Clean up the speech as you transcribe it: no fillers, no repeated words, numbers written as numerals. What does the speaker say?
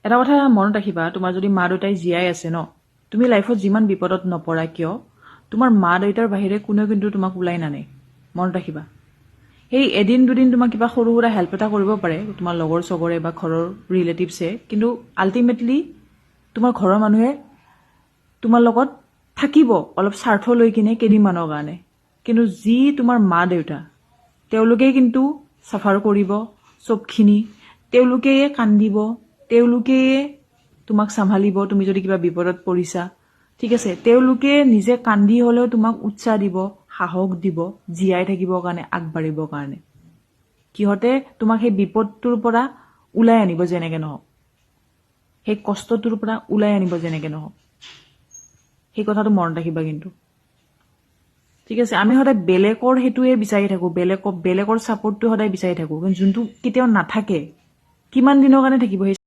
এটা কথা মনত ৰাখিবা, তোমাৰ যদি মা দেউতাই জীয়াই আছে ন, তুমি লাইফত যিমান বিপদত নপৰা কিয় তোমাৰ মা দেউতাৰ বাহিৰে কোনেও কিন্তু তোমাক ওলাই নানে। মনত ৰাখিবা, সেই এদিন দুদিন তোমাক কিবা সৰু সুৰা হেল্প এটা কৰিব পাৰে তোমাৰ লগৰ চগৰে বা ঘৰৰ ৰিলেটিভছে, কিন্তু আল্টিমেটলি তোমাৰ ঘৰৰ মানুহে তোমাৰ লগত থাকিব অলপ স্বাৰ্থ লৈ কিনে কেইদিনমানৰ কাৰণে। কিন্তু যি তোমাৰ মা দেউতা, তেওঁলোকেই কিন্তু চাফাৰ কৰিব চবখিনি, তেওঁলোকেই কান্দিব, তেওঁলোকেই তোমাক চম্ভালিব তুমি যদি কিবা বিপদত পৰিছা। ঠিক আছে, তেওঁলোকে নিজে কান্দি হলেও তোমাক উৎসাহ দিব, সাহস দিব জীয়াই থাকিবৰ কাৰণে, আগবাঢ়িবৰ কাৰণে। সিহঁতে তোমাক সেই বিপদটোৰ পৰা ওলাই আনিব যেনেকে নহওক, সেই কষ্টটোৰ পৰা ওলাই আনিব যেনেকে নহওক। সেই কথাটো মনত ৰাখিবা কিন্তু। ঠিক আছে, আমি সদায় বেলেগৰ সেইটোৱে বিচাৰি থাকো, বেলেগৰ ছাপোৰ্টটো সদায় বিচাৰি থাকো, কিন্তু যোনটো কেতিয়াও নাথাকে, কিমান দিনৰ কাৰণে থাকিব সেই